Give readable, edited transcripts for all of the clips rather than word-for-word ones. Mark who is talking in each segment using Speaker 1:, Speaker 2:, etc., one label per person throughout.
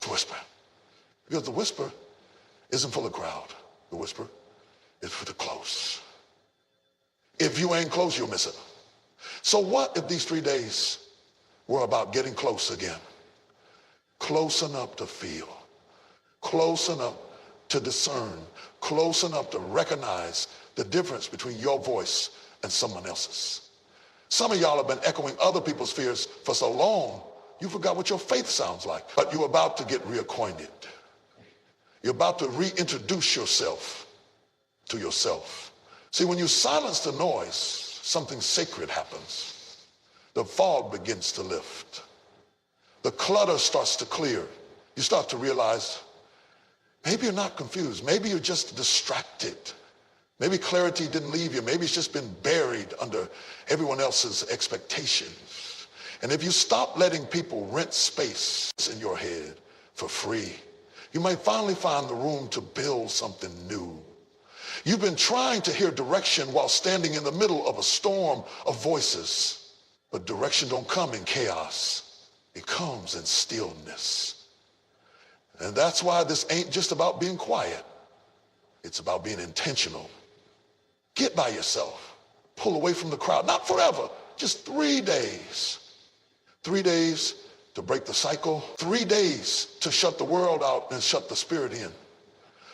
Speaker 1: the whisper. Because the whisper isn't for the crowd. The whisper is for the close. If you ain't close, you'll miss it. So what if these 3 days were about getting close again? Close enough to feel, close enough to discern, close enough to recognize the difference between your voice and someone else's. Some of y'all have been echoing other people's fears for so long, you forgot what your faith sounds like. But you're about to get reacquainted. You're about to reintroduce yourself to yourself. See, when you silence the noise, something sacred happens. The fog begins to lift. The clutter starts to clear. You start to realize maybe you're not confused. Maybe you're just distracted. Maybe clarity didn't leave you. Maybe it's just been buried under everyone else's expectations. And if you stop letting people rent space in your head for free, you might finally find the room to build something new. You've been trying to hear direction while standing in the middle of a storm of voices. But direction don't come in chaos. It comes in stillness. And that's why this ain't just about being quiet. It's about being intentional. Get by yourself. Pull away from the crowd. Not forever, just 3 days. 3 days to break the cycle. 3 days to shut the world out and shut the spirit in.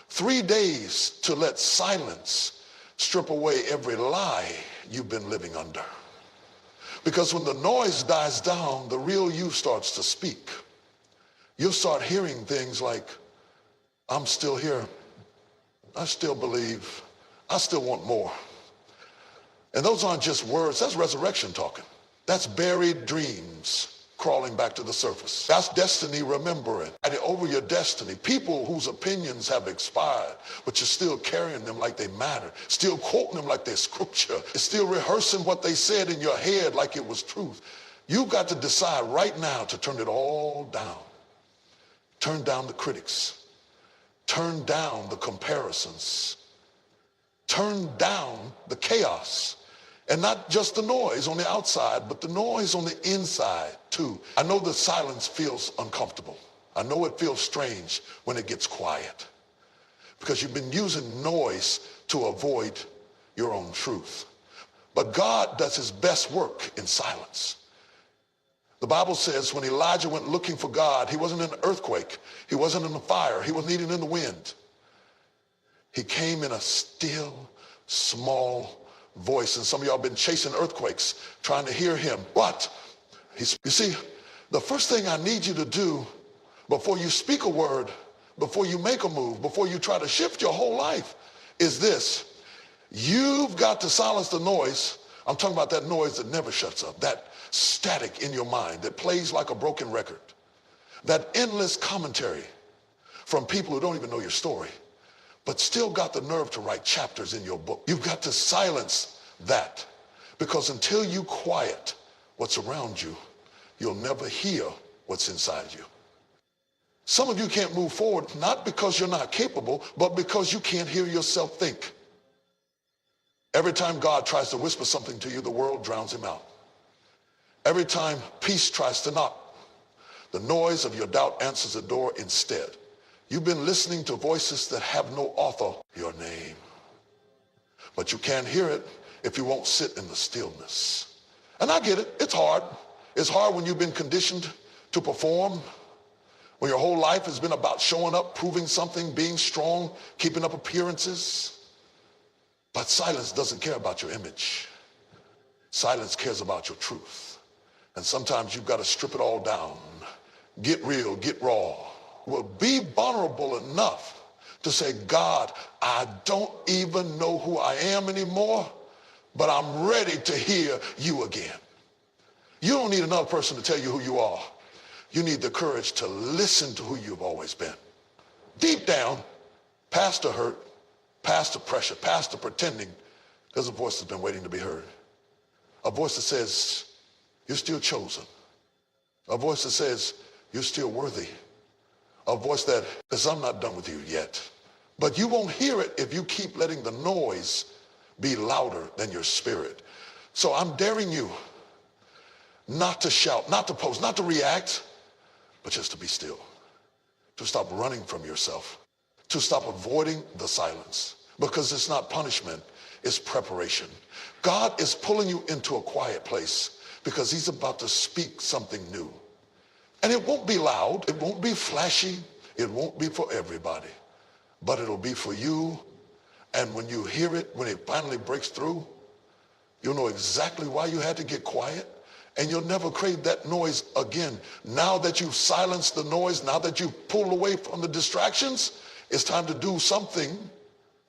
Speaker 1: 3 days to let silence strip away every lie you've been living under. Because when the noise dies down, the real you starts to speak. You'll start hearing things like, I'm still here. I still believe. I still want more. And those aren't just words. That's resurrection talking. That's buried dreams crawling back to the surface. That's destiny remembering. Over your destiny. People whose opinions have expired, but you're still carrying them like they matter. Still quoting them like they're scripture. Still rehearsing what they said in your head like it was truth. You've got to decide right now to turn it all down. Turn down the critics. Turn down the comparisons. Turn down the chaos. And not just the noise on the outside, but the noise on the inside too. I know the silence feels uncomfortable. I know it feels strange when it gets quiet. Because you've been using noise to avoid your own truth. But God does his best work in silence. The Bible says when Elijah went looking for God, he wasn't in an earthquake. He wasn't in a fire. He wasn't even in the wind. He came in a still, small voice. And some of y'all been chasing earthquakes, trying to hear him. But, you see, the first thing I need you to do before you speak a word, before you make a move, before you try to shift your whole life is this. You've got to silence the noise. I'm talking about that noise that never shuts up, that static in your mind that plays like a broken record, that endless commentary from people who don't even know your story, but still got the nerve to write chapters in your book. You've got to silence that, because until you quiet what's around you, you'll never hear what's inside you. Some of you can't move forward, not because you're not capable, but because you can't hear yourself think. Every time God tries to whisper something to you, the world drowns him out. Every time peace tries to knock, the noise of your doubt answers the door instead. You've been listening to voices that have no author, your name. But you can't hear it if you won't sit in the stillness. And I get it. It's hard. It's hard when you've been conditioned to perform, when your whole life has been about showing up, proving something, being strong, keeping up appearances. But silence doesn't care about your image. Silence cares about your truth. And sometimes you've got to strip it all down. Get real, get raw. Well, be vulnerable enough to say, God, I don't even know who I am anymore, but I'm ready to hear you again. You don't need another person to tell you who you are. You need the courage to listen to who you've always been. Deep down, past the hurt, past the pressure, past the pretending, there's a voice that's been waiting to be heard. A voice that says, you're still chosen. A voice that says, you're still worthy. A voice that says, I'm not done with you yet. But you won't hear it if you keep letting the noise be louder than your spirit. So I'm daring you not to shout, not to post, not to react, but just to be still. to stop running from yourself, to stop avoiding the silence, because it's not punishment, it's preparation. God is pulling you into a quiet place because he's about to speak something new. And it won't be loud, it won't be flashy, it won't be for everybody, but it'll be for you. And when you hear it, when it finally breaks through, you'll know exactly why you had to get quiet, and you'll never crave that noise again. Now that you've silenced the noise, now that you've pulled away from the distractions, it's time to do something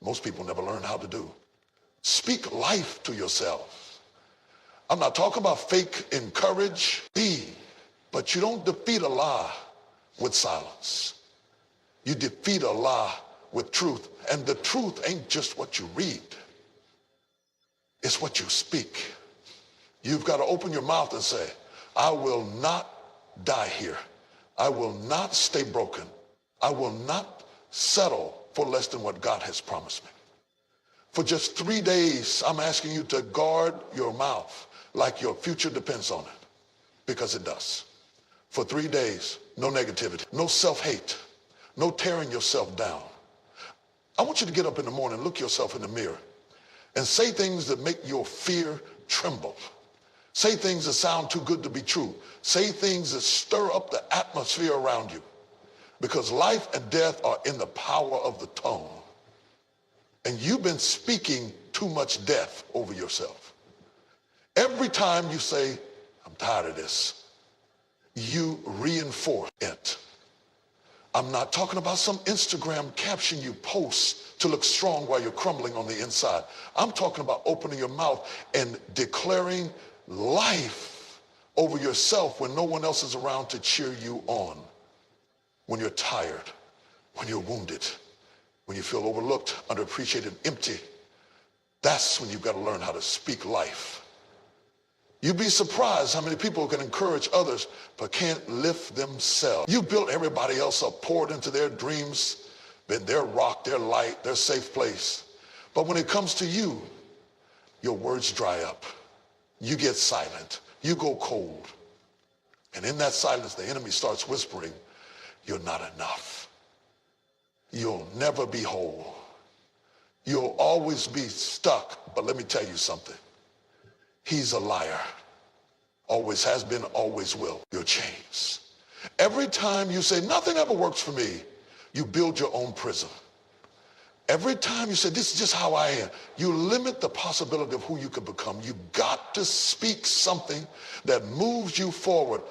Speaker 1: most people never learn how to do. Speak life to yourself. I'm not talking about fake encourage, but you don't defeat a lie with silence. You defeat a lie with truth. And the truth ain't just what you read. It's what you speak. You've got to open your mouth and say, I will not die here. I will not stay broken. I will not settle for less than what God has promised me. For just 3 days, I'm asking you to guard your mouth like your future depends on it, because it does. For 3 days, no negativity, no self-hate, no tearing yourself down. I want you to get up in the morning, look yourself in the mirror, and say things that make your fear tremble. Say things that sound too good to be true. Say things that stir up the atmosphere around you, because life and death are in the power of the tongue. And you've been speaking too much death over yourself. Every time you say, I'm tired of this, you reinforce it. I'm not talking about some Instagram caption you post to look strong while you're crumbling on the inside. I'm talking about opening your mouth and declaring life over yourself when no one else is around to cheer you on. When you're tired, when you're wounded, when you feel overlooked, underappreciated, empty, that's when you've got to learn how to speak life. You'd be surprised how many people can encourage others but can't lift themselves. You built everybody else up, poured into their dreams, been their rock, their light, their safe place. But when it comes to you, your words dry up. You get silent. You go cold. And in that silence, the enemy starts whispering, you're not enough. You'll never be whole. You'll always be stuck. But let me tell you something. He's a liar. Always has been, always will. Your chains. Every time you say, nothing ever works for me, you build your own prison. Every time you say, this is just how I am, you limit the possibility of who you could become. You've got to speak something that moves you forward.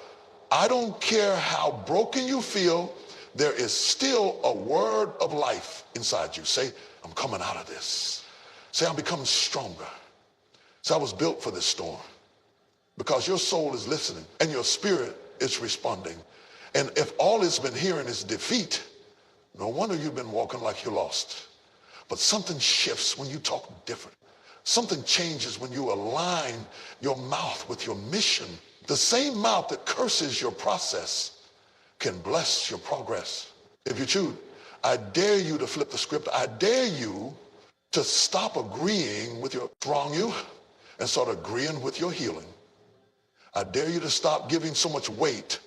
Speaker 1: I don't care how broken you feel, there is still a word of life inside you. Say, I'm coming out of this. Say, I'm becoming stronger. So I was built for this storm, because your soul is listening and your spirit is responding. And if all it's been hearing is defeat, no wonder you've been walking like you're lost. But something shifts when you talk different. Something changes when you align your mouth with your mission. The same mouth that curses your process can bless your progress. If you choose, I dare you to flip the script. I dare you to stop agreeing with your wrong you and start agreeing with your healing. I dare you to stop giving so much weight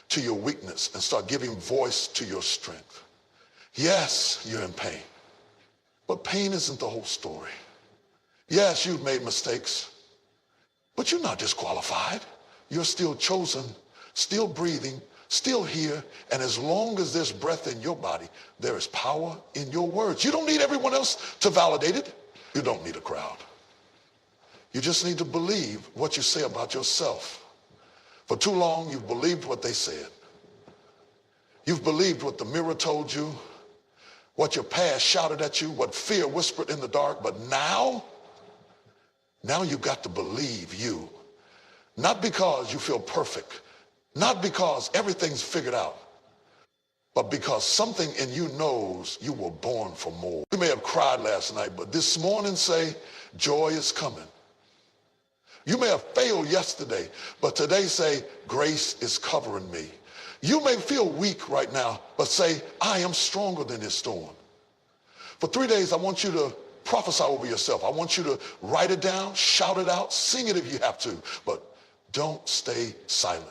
Speaker 1: to your weakness and start giving voice to your strength. Yes, you're in pain, but pain isn't the whole story. Yes, you've made mistakes, but you're not disqualified. You're still chosen, still breathing, still here, and as long as there's breath in your body, there is power in your words. You don't need everyone else to validate it. You don't need a crowd. You just need to believe what you say about yourself. For too long, you've believed what they said. You've believed what the mirror told you, what your past shouted at you, what fear whispered in the dark. But now you've got to believe you. Not because you feel perfect, not because everything's figured out, but because something in you knows you were born for more. You may have cried last night, but this morning say, joy is coming. You may have failed yesterday, but today say, grace is covering me. You may feel weak right now, but say, I am stronger than this storm. For 3 days, I want you to prophesy over yourself. I want you to write it down, shout it out, sing it if you have to, but don't stay silent.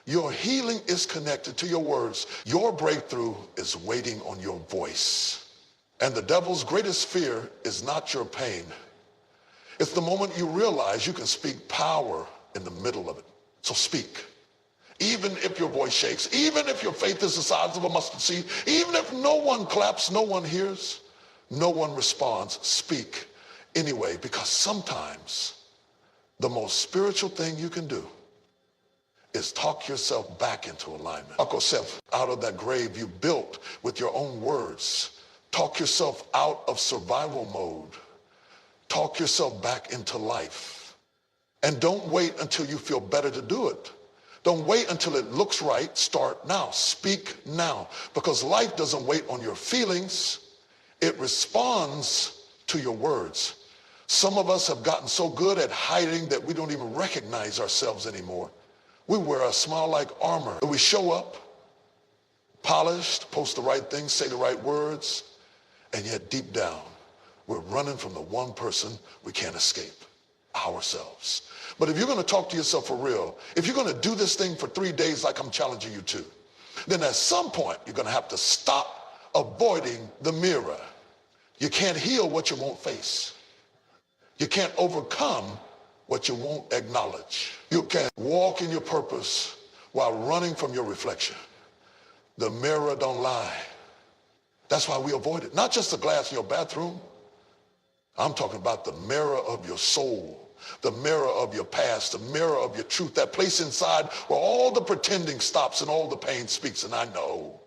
Speaker 1: Your healing is connected to your words. Your breakthrough is waiting on your voice. And the devil's greatest fear is not your pain. It's the moment you realize you can speak power in the middle of it. So speak. Even if your voice shakes, even if your faith is the size of a mustard seed, even if no one claps, no one hears, no one responds, speak anyway, because sometimes the most spiritual thing you can do is talk yourself back into alignment. Talk yourself out of that grave you built with your own words. Talk yourself out of survival mode. Talk yourself back into life. And don't wait until you feel better to do it. Don't wait until it looks right. Start now. Speak now. Because life doesn't wait on your feelings. It responds to your words. Some of us have gotten so good at hiding that we don't even recognize ourselves anymore. We wear a smile like armor. We show up, polished, post the right things, say the right words, and yet deep down, we're running from the one person we can't escape, ourselves. But if you're going to talk to yourself for real, if you're going to do this thing for 3 days like I'm challenging you to, then at some point, you're going to have to stop avoiding the mirror. You can't heal what you won't face. You can't overcome what you won't acknowledge. You can't walk in your purpose while running from your reflection. The mirror don't lie. That's why we avoid it. Not just the glass in your bathroom. I'm talking about the mirror of your soul, the mirror of your past, the mirror of your truth, that place inside where all the pretending stops and all the pain speaks. And I know.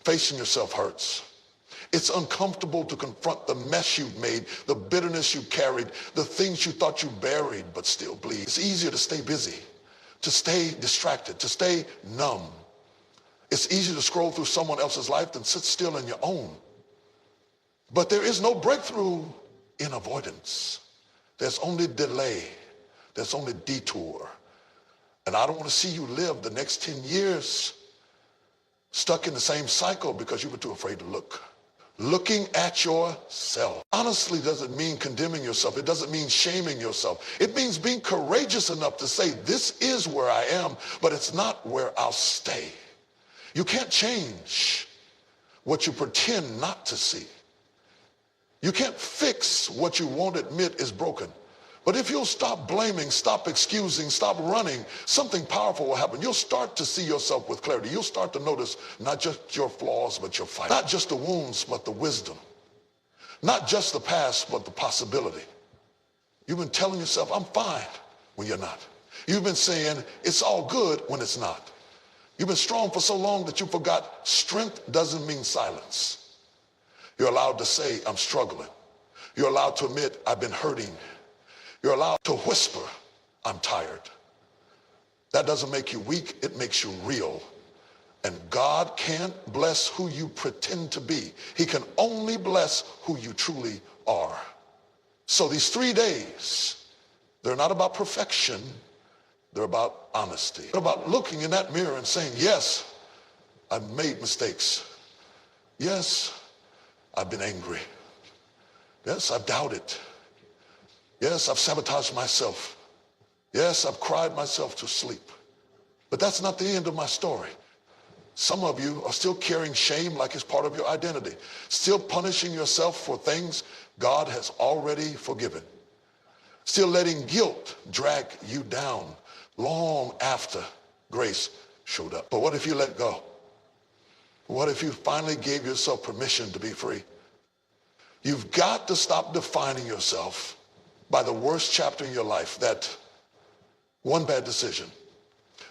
Speaker 1: Facing yourself hurts. It's uncomfortable to confront the mess you've made, the bitterness you carried, the things you thought you buried but still bleed. It's easier to stay busy, to stay distracted, to stay numb. It's easier to scroll through someone else's life than sit still in your own. But there is no breakthrough in avoidance. There's only delay. There's only detour. And I don't want to see you live the next 10 years stuck in the same cycle because you were too afraid to look. Looking at yourself honestly doesn't mean condemning yourself. It doesn't mean shaming yourself. It means being courageous enough to say, this is where I am, but it's not where I'll stay. You can't change what you pretend not to see. You can't fix what you won't admit is broken. But if you'll stop blaming, stop excusing, stop running, something powerful will happen. You'll start to see yourself with clarity. You'll start to notice not just your flaws, but your fight. Not just the wounds, but the wisdom. Not just the past, but the possibility. You've been telling yourself, I'm fine, when you're not. You've been saying, it's all good, when it's not. You've been strong for so long that you forgot strength doesn't mean silence. You're allowed to say, I'm struggling. You're allowed to admit, I've been hurting. You're allowed to whisper, I'm tired. That doesn't make you weak, it makes you real. And God can't bless who you pretend to be. He can only bless who you truly are. So these 3 days, they're not about perfection, they're about honesty. They're about looking in that mirror and saying, yes, I've made mistakes. Yes, I've been angry. Yes, I've doubted. Yes, I've sabotaged myself. Yes, I've cried myself to sleep. But that's not the end of my story. Some of you are still carrying shame like it's part of your identity, still punishing yourself for things God has already forgiven, still letting guilt drag you down long after grace showed up. But what if you let go? What if you finally gave yourself permission to be free? You've got to stop defining yourself by the worst chapter in your life, that one bad decision,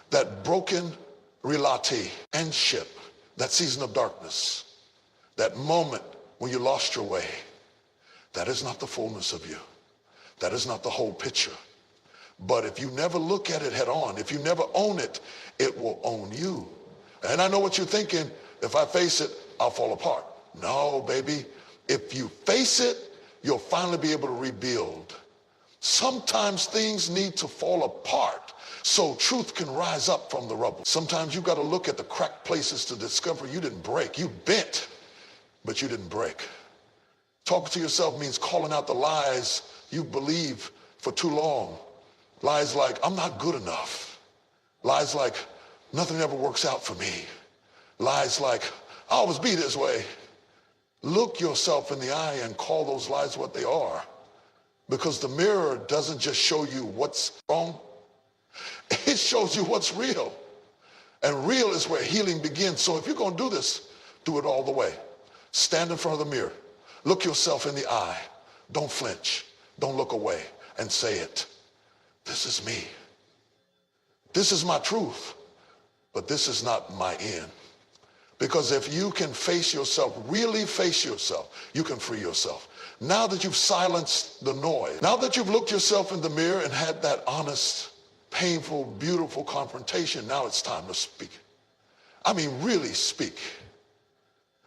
Speaker 1: that broken reality and ship, that season of darkness, that moment when you lost your way. That is not the fullness of you. That is not the whole picture. But if you never look at it head on, if you never own it, it will own you. And I know what you're thinking, if I face it, I'll fall apart. No, baby. If you face it, you'll finally be able to rebuild. Sometimes things need to fall apart so truth can rise up from the rubble. Sometimes you got to look at the cracked places to discover you didn't break. You bent, but you didn't break. Talking to yourself means calling out the lies you believe for too long. Lies like, I'm not good enough. Lies like, nothing ever works out for me. Lies like, I always be this way. Look yourself in the eye and call those lies what they are. Because the mirror doesn't just show you what's wrong, it shows you what's real. And real is where healing begins. So if you're going to do this, do it all the way. Stand in front of the mirror. Look yourself in the eye. Don't flinch. Don't look away. And say it. This is me. This is my truth. But this is not my end. Because if you can face yourself, really face yourself, you can free yourself. Now that you've silenced the noise, now that you've looked yourself in the mirror and had that honest, painful, beautiful confrontation, now it's time to speak. I mean, really speak.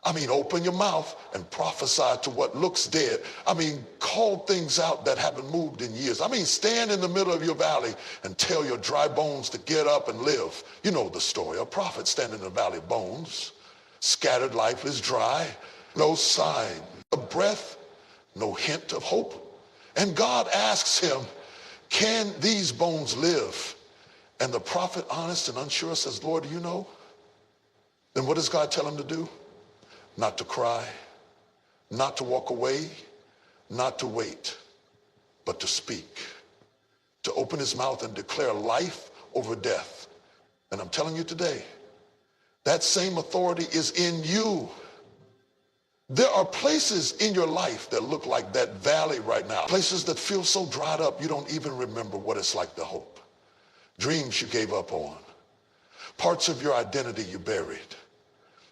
Speaker 1: I mean, open your mouth and prophesy to what looks dead. I mean, call things out that haven't moved in years. I mean, stand in the middle of your valley and tell your dry bones to get up and live. You know the story. A prophet standing in the valley of bones, scattered, lifeless, dry, no sign of breath, no hint of hope. And God asks him, can these bones live? And the prophet, honest and unsure, says, Lord, do you know? Then what does God tell him to do? Not to cry, not to walk away, not to wait, but to speak, to open his mouth and declare life over death. And I'm telling you today, that same authority is in you. There are places in your life that look like that valley right now, places that feel so dried up you don't even remember what it's like to hope. Dreams you gave up on, parts of your identity you buried.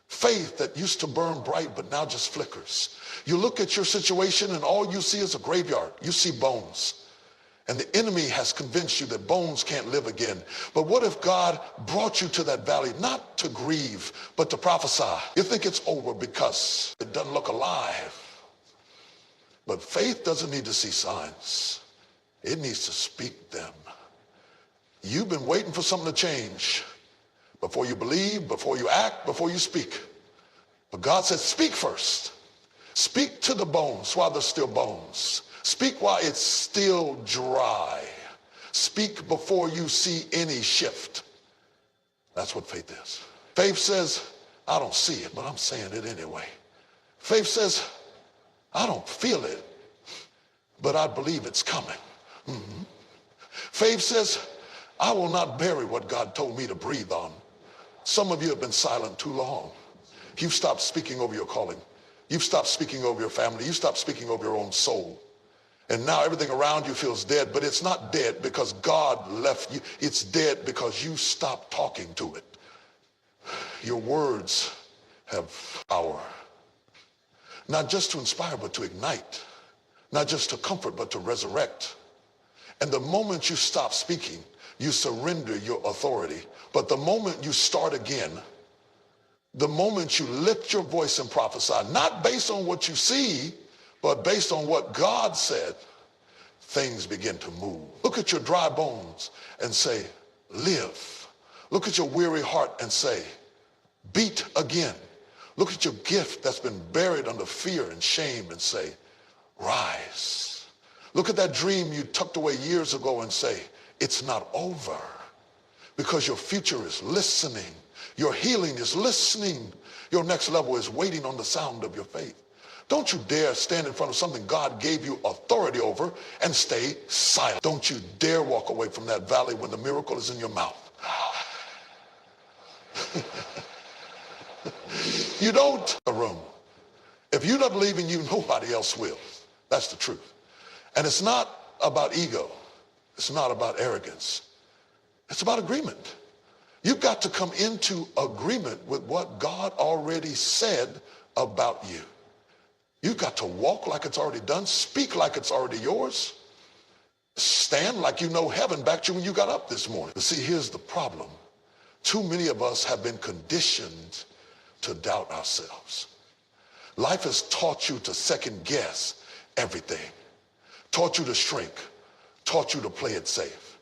Speaker 1: Faith that used to burn bright but now just flickers. You look at your situation and all you see is a graveyard. You see bones. And the enemy has convinced you that bones can't live again. But what if God brought you to that valley, not to grieve, but to prophesy? You think it's over because it doesn't look alive. But faith doesn't need to see signs. It needs to speak them. You've been waiting for something to change. Before you believe, before you act, before you speak. But God says, speak first. Speak to the bones while they're still bones. Speak while it's still dry. Speak before you see any shift. That's what faith is. Faith says, I don't see it, but I'm saying it anyway. Faith says, I don't feel it, but I believe it's coming. Mm-hmm. Faith says, I will not bury what God told me to breathe on. Some of you have been silent too long. You've stopped speaking over your calling. You've stopped speaking over your family. You stopped speaking over your own soul. And now everything around you feels dead, but it's not dead because God left you. It's dead because you stopped talking to it. Your words have power. Not just to inspire, but to ignite. Not just to comfort, but to resurrect. And the moment you stop speaking, you surrender your authority. But the moment you start again, the moment you lift your voice and prophesy, not based on what you see, but based on what God said, things begin to move. Look at your dry bones and say, live. Look at your weary heart and say, beat again. Look at your gift that's been buried under fear and shame and say, rise. Look at that dream you tucked away years ago and say, it's not over, because your future is listening. Your healing is listening. Your next level is waiting on the sound of your faith. Don't you dare stand in front of something God gave you authority over and stay silent. Don't you dare walk away from that valley when the miracle is in your mouth. You don't a room. If you don't believe in you, nobody else will. That's the truth. And it's not about ego. It's not about arrogance. It's about agreement. You've got to come into agreement with what God already said about you. You've got to walk like it's already done, speak like it's already yours, stand like you know heaven backed you when you got up this morning. But see, here's the problem. Too many of us have been conditioned to doubt ourselves. Life has taught you to second guess everything, taught you to shrink, taught you to play it safe.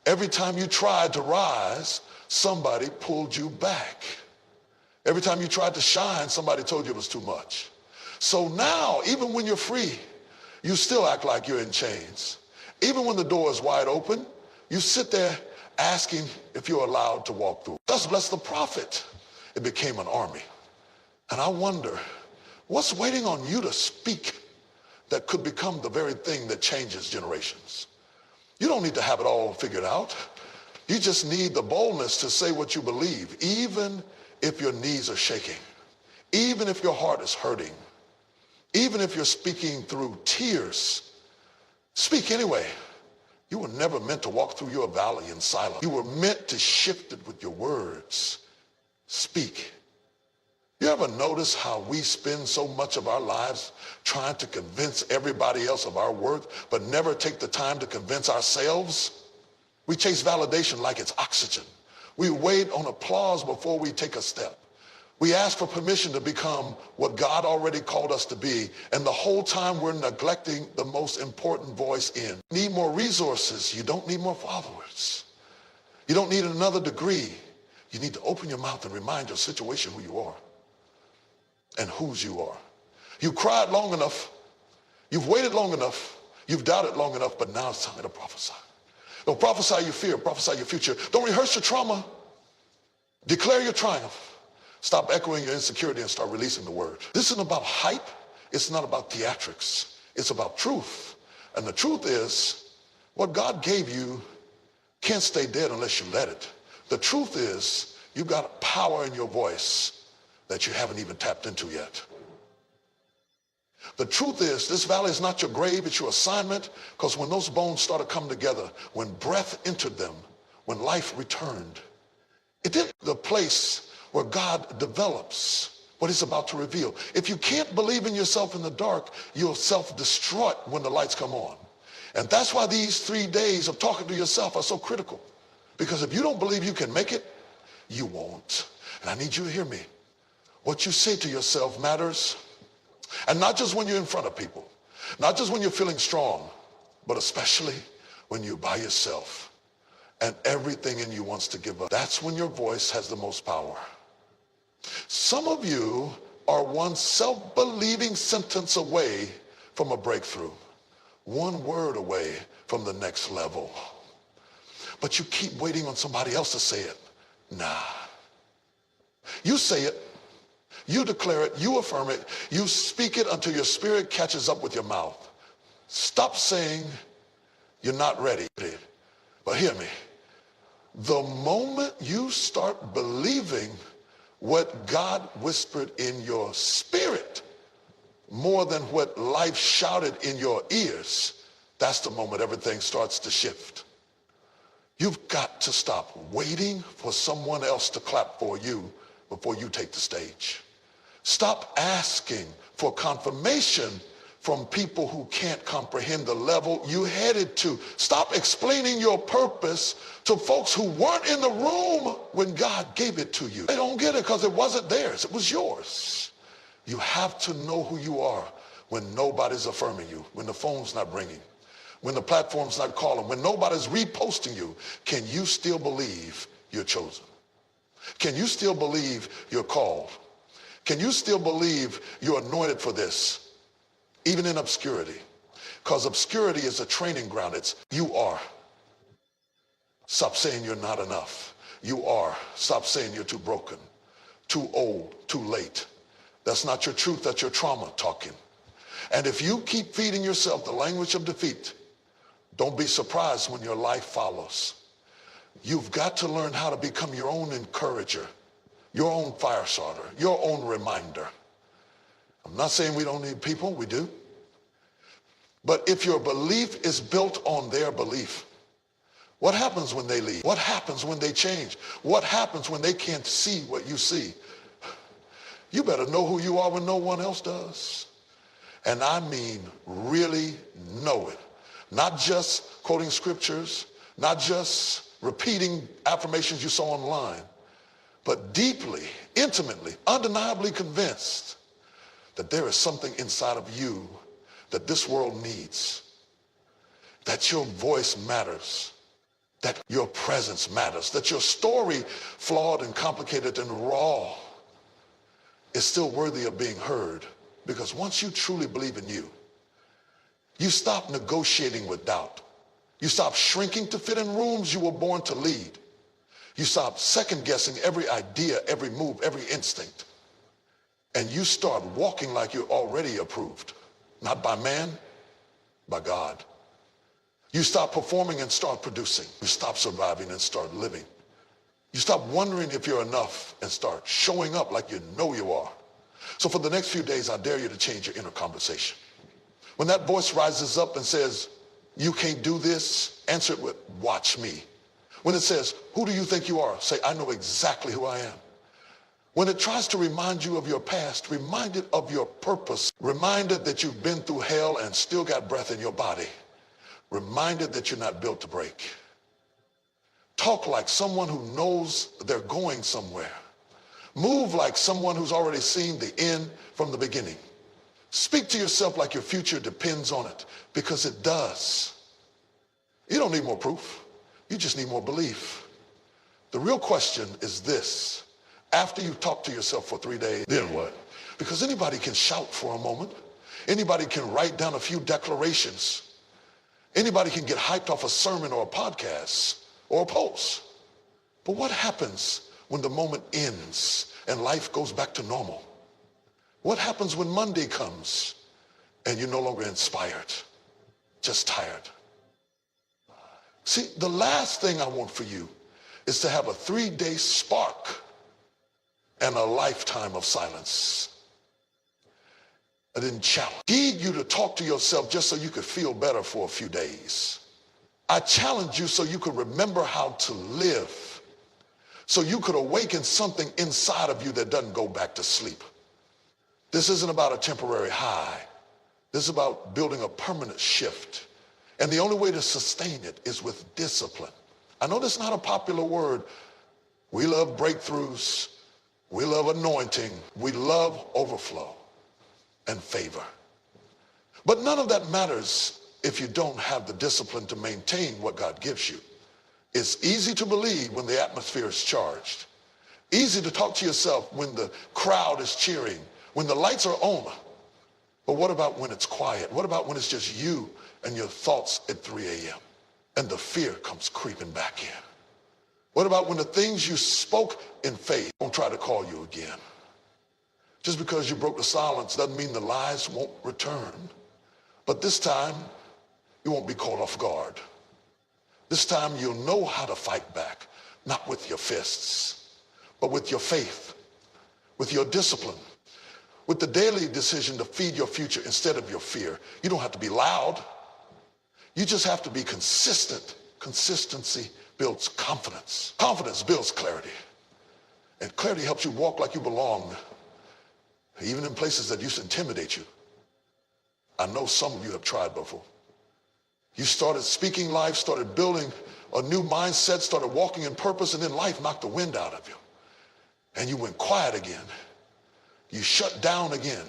Speaker 1: Every time you tried to rise, somebody pulled you back. Every time you tried to shine, somebody told you it was too much. So now, even when you're free, you still act like you're in chains. Even when the door is wide open, you sit there asking if you're allowed to walk through. Thus bless the prophet. It became an army. And I wonder, what's waiting on you to speak that could become the very thing that changes generations? You don't need to have it all figured out. You just need the boldness to say what you believe, even if your knees are shaking, even if your heart is hurting, even if you're speaking through tears. Speak anyway. You were never meant to walk through your valley in silence. You were meant to shift it with your words. Speak. You ever notice how we spend so much of our lives trying to convince everybody else of our worth, but never take the time to convince ourselves? We chase validation like it's oxygen. We wait on applause before we take a step. We ask for permission to become what God already called us to be, and the whole time we're neglecting the most important voice in. You need more resources. You don't need more followers. You don't need another degree. You need to open your mouth and remind your situation who you are and whose you are. You cried long enough. You've waited long enough. You've doubted long enough, but now it's time to prophesy. Don't prophesy your fear, prophesy your future. Don't rehearse your trauma. Declare your triumph. Stop echoing your insecurity and start releasing the word. This isn't about hype. It's not about theatrics. It's about truth. And the truth is, what God gave you can't stay dead unless you let it. The truth is, you've got power in your voice that you haven't even tapped into yet. The truth is, this valley is not your grave, it's your assignment, because when those bones started coming together, when breath entered them, when life returned, it didn't the place where God develops what he's about to reveal. If you can't believe in yourself in the dark, you'll self-destruct when the lights come on. And that's why these 3 days of talking to yourself are so critical. Because if you don't believe you can make it, you won't. And I need you to hear me. What you say to yourself matters. And not just when you're in front of people, not just when you're feeling strong, but especially when you're by yourself and everything in you wants to give up. That's when your voice has the most power. Some of you are one self-believing sentence away from a breakthrough, one word away from the next level. But you keep waiting on somebody else to say it. Nah. You say it. You declare it, you affirm it, you speak it until your spirit catches up with your mouth. Stop saying you're not ready. But hear me. The moment you start believing what God whispered in your spirit more than what life shouted in your ears, that's the moment everything starts to shift. You've got to stop waiting for someone else to clap for you before you take the stage. Stop asking for confirmation from people who can't comprehend the level you headed to. Stop explaining your purpose to folks who weren't in the room when God gave it to you. They don't get it because it wasn't theirs, it was yours. You have to know who you are when nobody's affirming you, when the phone's not ringing, when the platform's not calling, when nobody's reposting you. Can you still believe you're chosen? Can you still believe you're called? Can you still believe you're anointed for this, even in obscurity? Because obscurity is a training ground. It's you are. Stop saying you're not enough. You are. Stop saying you're too broken, too old, too late. That's not your truth. That's your trauma talking. And if you keep feeding yourself the language of defeat, don't be surprised when your life follows. You've got to learn how to become your own encourager, your own fire starter, your own reminder. I'm not saying we don't need people, we do. But if your belief is built on their belief, what happens when they leave? What happens when they change? What happens when they can't see what you see? You better know who you are when no one else does. And I mean really know it. Not just quoting scriptures, not just repeating affirmations you saw online, but deeply, intimately, undeniably convinced that there is something inside of you that this world needs, that your voice matters, that your presence matters, that your story, flawed and complicated and raw, is still worthy of being heard. Because once you truly believe in you, you stop negotiating with doubt. You stop shrinking to fit in rooms you were born to lead. You stop second guessing every idea, every move, every instinct. And you start walking like you're already approved. Not by man, by God. You stop performing and start producing. You stop surviving and start living. You stop wondering if you're enough and start showing up like you know you are. So for the next few days, I dare you to change your inner conversation. When that voice rises up and says, you can't do this, answer it with, watch me. When it says, who do you think you are? Say, I know exactly who I am. When it tries to remind you of your past, remind it of your purpose. Remind it that you've been through hell and still got breath in your body. Remind it that you're not built to break. Talk like someone who knows they're going somewhere. Move like someone who's already seen the end from the beginning. Speak to yourself like your future depends on it, because it does. You don't need more proof. You just need more belief. The real question is this. After you talk to yourself for 3 days, then what? Because anybody can shout for a moment. Anybody can write down a few declarations. Anybody can get hyped off a sermon or a podcast or a post. But what happens when the moment ends and life goes back to normal? What happens when Monday comes and you're no longer inspired, just tired? See, the last thing I want for you is to have a 3-day spark and a lifetime of silence. I didn't challenge. Need you to talk to yourself just so you could feel better for a few days. I challenge you so you could remember how to live, so you could awaken something inside of you that doesn't go back to sleep. This isn't about a temporary high. This is about building a permanent shift. And the only way to sustain it is with discipline. I know that's not a popular word. We love breakthroughs. We love anointing. We love overflow and favor. But none of that matters if you don't have the discipline to maintain what God gives you. It's easy to believe when the atmosphere is charged. Easy to talk to yourself when the crowd is cheering, when the lights are on. But what about when it's quiet? What about when it's just you and your thoughts at 3 a.m. and the fear comes creeping back in? What about when the things you spoke in faith won't try to call you again? Just because you broke the silence doesn't mean the lies won't return. But this time, you won't be caught off guard. This time, you'll know how to fight back, not with your fists, but with your faith, with your discipline, with the daily decision to feed your future instead of your fear. You don't have to be loud. You just have to be consistent. Consistency builds confidence. Confidence builds clarity. And clarity helps you walk like you belong, even in places that used to intimidate you. I know some of you have tried before. You started speaking life, started building a new mindset, started walking in purpose, and then life knocked the wind out of you. And you went quiet again. You shut down again.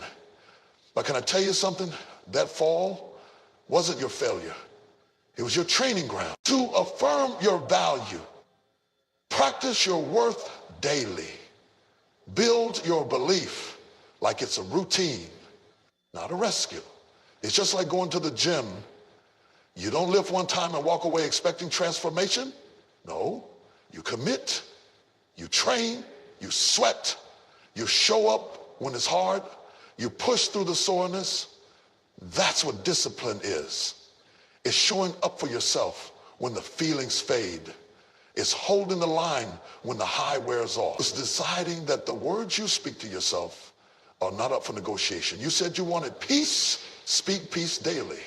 Speaker 1: But can I tell you something? That fall wasn't your failure. It was your training ground. To affirm your value, practice your worth daily. Build your belief like it's a routine, not a rescue. It's just like going to the gym. You don't lift one time and walk away expecting transformation. No, you commit, you train, you sweat, you show up when it's hard, you push through the soreness. That's what discipline is. It's showing up for yourself when the feelings fade. It's holding the line when the high wears off. It's deciding that the words you speak to yourself are not up for negotiation. You said you wanted peace, speak peace daily.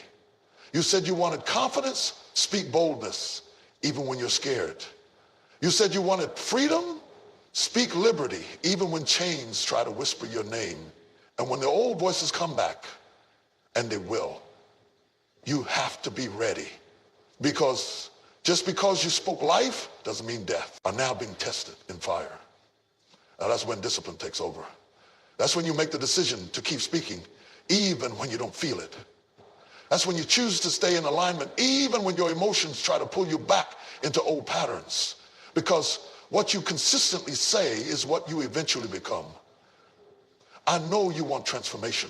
Speaker 1: You said you wanted confidence, speak boldness, even when you're scared. You said you wanted freedom, speak liberty, even when chains try to whisper your name. And when the old voices come back, and they will, you have to be ready. Because just because you spoke life doesn't mean death. Are now being tested in fire. Now that's when discipline takes over. That's when you make the decision to keep speaking, even when you don't feel it. That's when you choose to stay in alignment, even when your emotions try to pull you back into old patterns. Because what you consistently say is what you eventually become. I know you want transformation.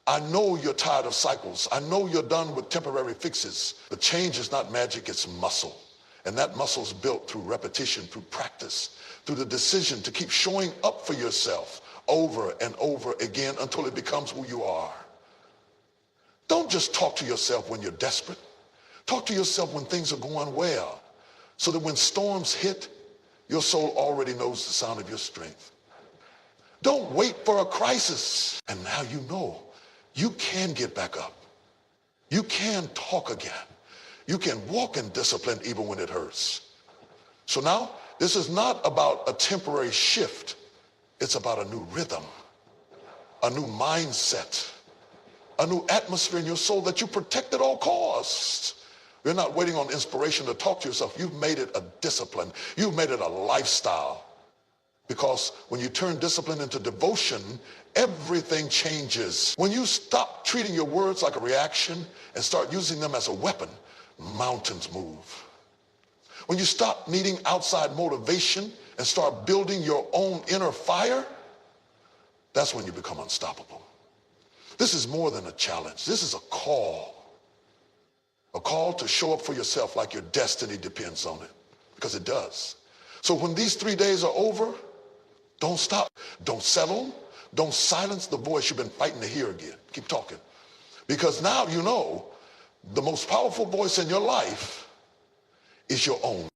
Speaker 1: I know you're tired of cycles. I know you're done with temporary fixes. But change is not magic, it's muscle. And that muscle's built through repetition, through practice, through the decision to keep showing up for yourself over and over again until it becomes who you are. Don't just talk to yourself when you're desperate. Talk to yourself when things are going well, so that when storms hit, your soul already knows the sound of your strength. Don't wait for a crisis. And now you know you can get back up. You can talk again. You can walk in discipline even when it hurts. So now, this is not about a temporary shift. It's about a new rhythm, a new mindset, a new atmosphere in your soul that you protect at all costs. You're not waiting on inspiration to talk to yourself. You've made it a discipline. You've made it a lifestyle. Because when you turn discipline into devotion, everything changes. When you stop treating your words like a reaction and start using them as a weapon, mountains move. When you stop needing outside motivation and start building your own inner fire, that's when you become unstoppable. This is more than a challenge. This is a call. A call to show up for yourself like your destiny depends on it, because it does. So when these 3 days are over, don't stop. Don't settle. Don't silence the voice you've been fighting to hear again. Keep talking. Because now you know the most powerful voice in your life is your own.